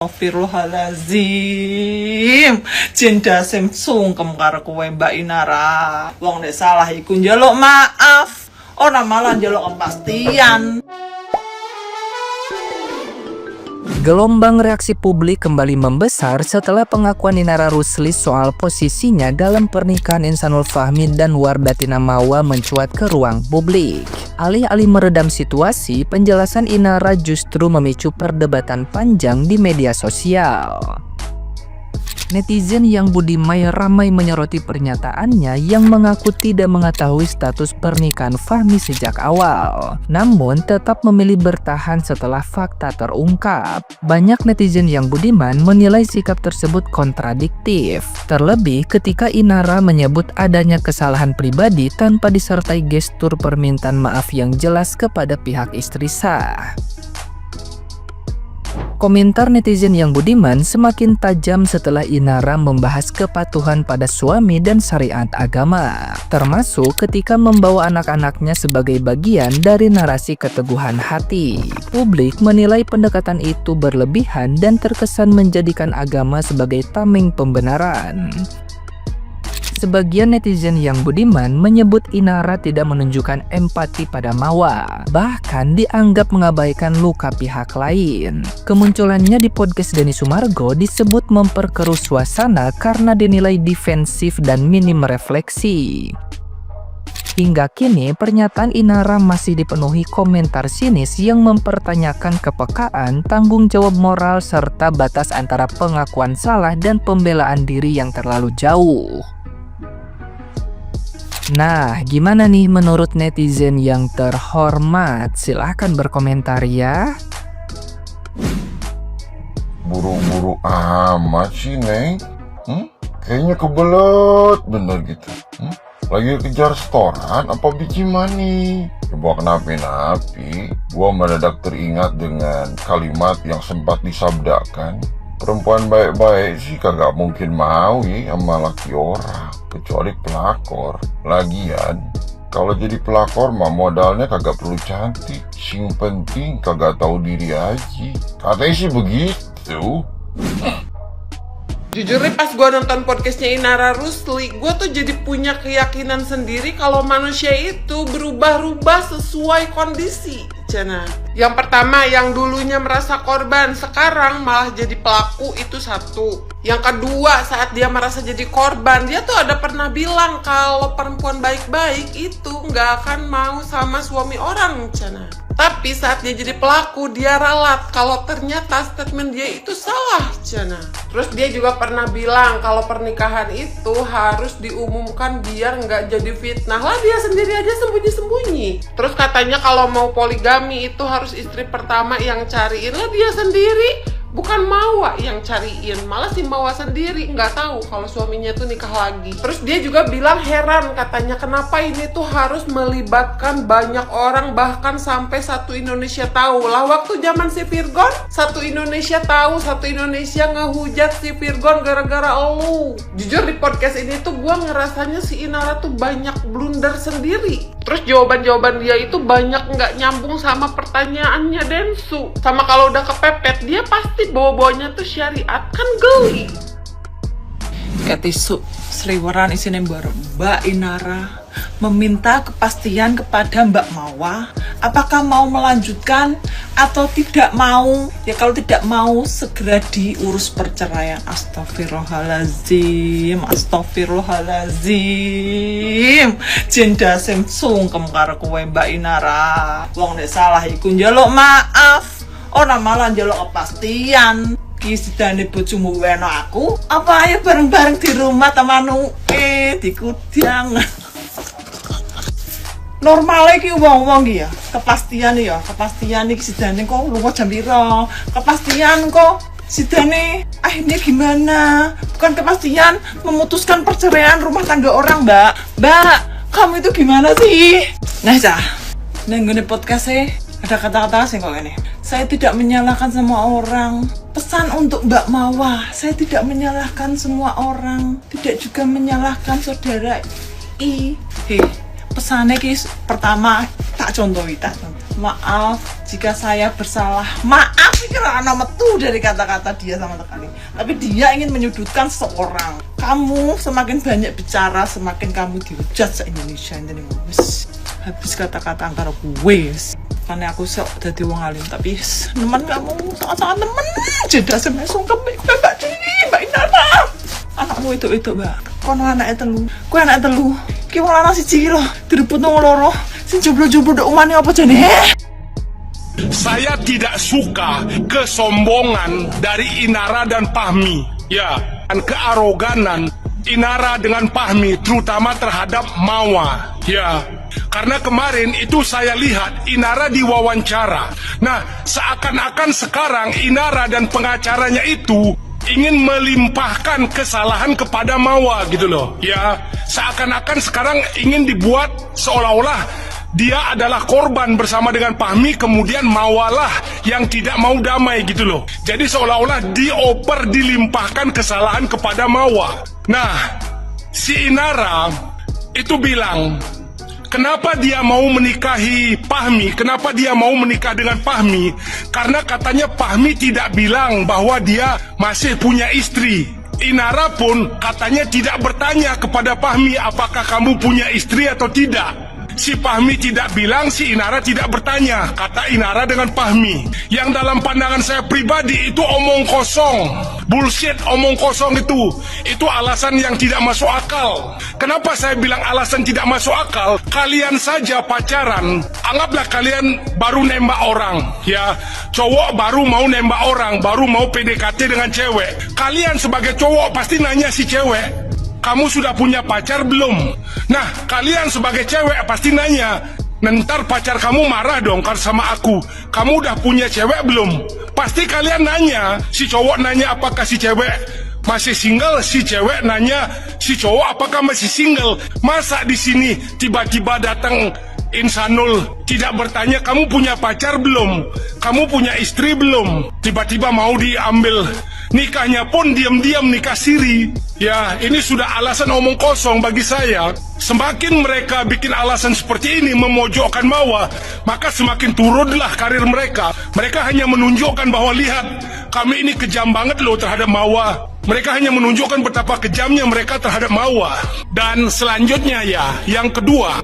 Astagfirullahaladzim, cinta sungsungkem karo kowe Mbak Inara. Wong nek salah iku njaluk maaf, ora malah njaluk kepastian. Gelombang reaksi publik kembali membesar setelah pengakuan Inara Rusli soal posisinya dalam pernikahan Insanul Fahmi dan Wardatina Mawa mencuat ke ruang publik. Alih-alih meredam situasi, penjelasan Inara justru memicu perdebatan panjang di media sosial. Netizen yang budimai ramai menyoroti pernyataannya yang mengaku tidak mengetahui status pernikahan Fahmi sejak awal, namun tetap memilih bertahan setelah fakta terungkap. Banyak netizen yang budiman menilai sikap tersebut kontradiktif, terlebih ketika Inara menyebut adanya kesalahan pribadi tanpa disertai gestur permintaan maaf yang jelas kepada pihak istri sah. Komentar netizen yang budiman semakin tajam setelah Inara membahas kepatuhan pada suami dan syariat agama, termasuk ketika membawa anak-anaknya sebagai bagian dari narasi keteguhan hati. Publik menilai pendekatan itu berlebihan dan terkesan menjadikan agama sebagai tameng pembenaran. Sebagian netizen yang budiman menyebut Inara tidak menunjukkan empati pada Mawa, bahkan dianggap mengabaikan luka pihak lain. Kemunculannya di podcast Denny Sumargo disebut memperkeruh suasana karena dinilai defensif dan minim refleksi. Hingga kini, pernyataan Inara masih dipenuhi komentar sinis yang mempertanyakan kepekaan, tanggung jawab moral, serta batas antara pengakuan salah dan pembelaan diri yang terlalu jauh. Nah, gimana nih menurut netizen yang terhormat? Silahkan berkomentar ya. Buru-buru amat sih, Neng. Kayaknya kebelet bener gitu. Lagi kejar setoran apa biji mani? Coba kenapi-napi, gua mendadak teringat dengan kalimat yang sempat disabdakan. Perempuan baik-baik sih kagak mungkin mau ya sama laki orang, kecuali pelakor. Lagian, kalau jadi pelakor mah modalnya kagak perlu cantik, sing penting kagak tahu diri aja. Katanya sih begitu. Jujur nih, pas gue nonton podcastnya Inara Rusli, gue tuh jadi punya keyakinan sendiri kalau manusia itu berubah-ubah sesuai kondisi. Cana. Yang pertama, yang dulunya merasa korban, sekarang malah jadi pelaku, itu satu. Yang kedua, saat dia merasa jadi korban, dia tuh ada pernah bilang kalau perempuan baik-baik itu nggak akan mau sama suami orang, Cana. Tapi saat dia jadi pelaku, dia ralat kalau ternyata statement dia itu salah, Cana. Terus dia juga pernah bilang kalau pernikahan itu harus diumumkan biar nggak jadi fitnah. Lah dia sendiri aja sembunyi-sembunyi. Terus katanya kalau mau poligami itu harus istri pertama yang cariin. Lah dia sendiri bukan Mawa yang cariin, malah si Mawa sendiri nggak tahu kalau suaminya tuh nikah lagi. Terus dia juga bilang heran katanya kenapa ini tuh harus melibatkan banyak orang, bahkan sampai satu Indonesia tahu. Lah waktu zaman si Virgon, satu Indonesia tahu, satu Indonesia ngehujat si Virgon gara-gara elu. Jujur di podcast ini tuh gue ngerasanya si Inara tuh banyak blunder sendiri. Terus jawaban-jawaban dia itu banyak nggak nyambung sama pertanyaannya Densu. Sama kalau udah kepepet, dia pasti bawa-bawanya tuh syariat, kan geli. Kayak tisu seliweran isinya Mbak Inara meminta kepastian kepada Mbak Mawa, apakah mau melanjutkan atau tidak mau. Ya kalau tidak mau, segera diurus perceraian. Astagfirullahaladzim, astagfirullahaladzim, cinta sungsungkem karo kowe Mbak Inara. Wong nek salah iku njaluk maaf, ora malah njaluk kepastian. Ki sidane bojomu weno aku, apa ayo bareng-bareng di rumah temanu di kudang. Normale iki wong-wong iki ya, kepastian iki sidane kok lunga jam piro? Kepastian kok sidane akhirnya gimana? Bukan kepastian memutuskan perceraian rumah tangga orang, Mbak. Mbak, kamu itu gimana sih? Nah, Cah, nang ngene podcast-e ada kata-kata sing kok ngene. Saya tidak menyalahkan semua orang. Pesan untuk Mbak Mawa, saya tidak menyalahkan semua orang, tidak juga menyalahkan saudara I. Pesannya ki pertama tak Tak contohi. Maaf jika saya bersalah. Maaf ini karena metu dari kata-kata dia sama sekali. Tapi dia ingin menyudutkan seseorang. Kamu semakin banyak bicara, semakin kamu dihujat se-Indonesia ini. Habis kata-kata antara gue. Karena aku sok jadi wong alim, tapi teman kamu sangat-sangat temen. Jeda semesong kembali Mbak Dini, Mbak Inara. Anakmu itu Mbak. Kono anaknya telu. Gue anak telu. Ki wong lanang siji lho, direbut nang loro. Sing jeblo-jeblo nduk umane apa jane? Saya tidak suka kesombongan dari Inara dan Fahmi. Ya, dan kearoganan Inara dengan Fahmi, terutama terhadap Mawa. Ya, karena kemarin itu saya lihat Inara diwawancara. Nah, seakan-akan sekarang Inara dan pengacaranya itu ingin melimpahkan kesalahan kepada Mawa gitu loh. Ya, seakan-akan sekarang ingin dibuat seolah-olah dia adalah korban bersama dengan Fahmi, kemudian Mawalah yang tidak mau damai gitu loh. Jadi seolah-olah dilimpahkan kesalahan kepada Mawa. Nah, si Inara itu bilang, kenapa dia mau menikahi Fahmi? Kenapa dia mau menikah dengan Fahmi? Karena katanya Fahmi tidak bilang bahwa dia masih punya istri. Inara pun katanya tidak bertanya kepada Fahmi apakah kamu punya istri atau tidak. Si Fahmi tidak bilang, si Inara tidak bertanya, kata Inara dengan Fahmi. Yang dalam pandangan saya pribadi itu omong kosong. Bullshit, omong kosong itu. Itu alasan yang tidak masuk akal. Kenapa saya bilang alasan tidak masuk akal? Kalian saja pacaran, anggaplah kalian baru nembak orang. Ya, cowok baru mau nembak orang, baru mau PDKT dengan cewek. Kalian sebagai cowok pasti nanya si cewek, kamu sudah punya pacar belum? Nah, kalian sebagai cewek pasti nanya, ntar pacar kamu marah dong kan sama aku. Kamu udah punya cewek belum? Pasti kalian nanya. Si cowok nanya apakah si cewek masih single, si cewek nanya si cowok apakah masih single. Masa di sini tiba-tiba datang Insanul tidak bertanya kamu punya pacar belum? Kamu punya istri belum? Tiba-tiba mau diambil. Nikahnya pun diam-diam nikah siri. Ya, ini sudah alasan omong kosong bagi saya. Semakin mereka bikin alasan seperti ini memojokkan Mawa, maka semakin turunlah karir mereka. Mereka hanya menunjukkan bahwa lihat, kami ini kejam banget loh terhadap Mawa. Mereka hanya menunjukkan betapa kejamnya mereka terhadap Mawa. Dan selanjutnya ya, yang kedua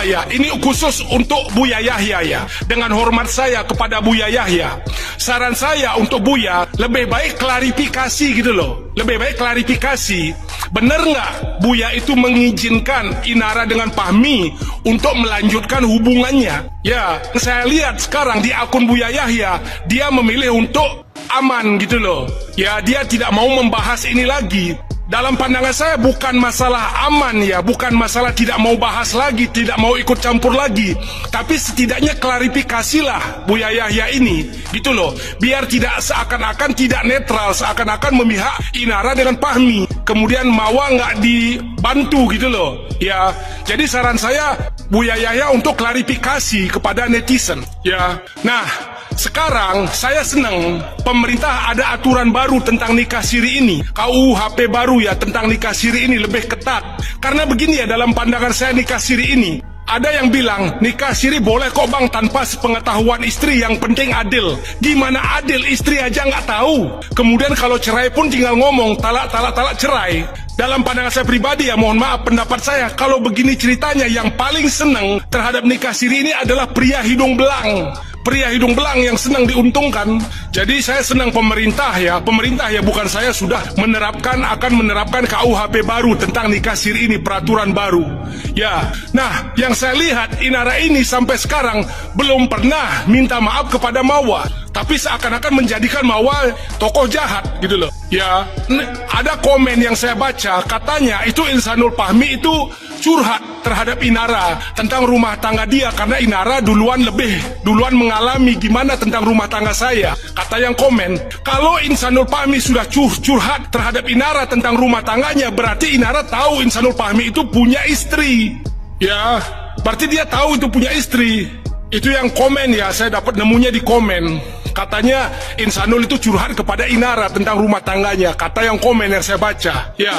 ya, ini khusus untuk Buya Yahya ya. Dengan hormat saya kepada Buya Yahya, saran saya untuk Buya, lebih baik klarifikasi gitu loh. Lebih baik klarifikasi. Bener nggak Buya itu mengizinkan Inara dengan Fahmi untuk melanjutkan hubungannya? Ya, saya lihat sekarang di akun Buya Yahya, dia memilih untuk aman gitu loh. Ya, dia tidak mau membahas ini lagi. Dalam pandangan saya bukan masalah aman ya, bukan masalah tidak mau bahas lagi, tidak mau ikut campur lagi. Tapi setidaknya klarifikasilah Buya Yahya ini, gitu loh. Biar tidak seakan-akan tidak netral, seakan-akan memihak Inara dengan Fahmi. Kemudian Mawa nggak dibantu gitu loh. Ya, jadi saran saya Buya Yahya untuk klarifikasi kepada netizen. Ya, nah sekarang saya senang pemerintah ada aturan baru tentang nikah siri ini. KUHP baru ya tentang nikah siri ini lebih ketat. Karena begini ya, dalam pandangan saya nikah siri ini, ada yang bilang nikah siri boleh kok bang tanpa sepengetahuan istri, yang penting adil. Gimana adil, istri aja nggak tahu. Kemudian kalau cerai pun tinggal ngomong talak cerai. Dalam pandangan saya pribadi ya, mohon maaf pendapat saya, kalau begini ceritanya yang paling senang terhadap nikah siri ini adalah pria hidung belang. Pria hidung belang yang senang diuntungkan. Jadi saya senang pemerintah ya, bukan saya, sudah akan menerapkan KUHP baru tentang nikah siri ini, peraturan baru. Ya, nah yang saya lihat Inara ini sampai sekarang belum pernah minta maaf kepada Mawa, tapi seakan-akan menjadikan Mawa tokoh jahat gitu loh. Ya, ada komen yang saya baca, katanya itu Insanul Fahmi itu curhat terhadap Inara tentang rumah tangga dia, karena Inara duluan mengalami gimana tentang rumah tangga saya. Kata yang komen, kalau Insanul Fahmi sudah curhat terhadap Inara tentang rumah tangganya, berarti Inara tahu Insanul Fahmi itu punya istri. Ya, berarti dia tahu itu punya istri. Itu yang komen ya, saya dapat nemunya di komen. Katanya Insanul itu curhat kepada Inara tentang rumah tangganya. Kata yang komen yang saya baca. Ya.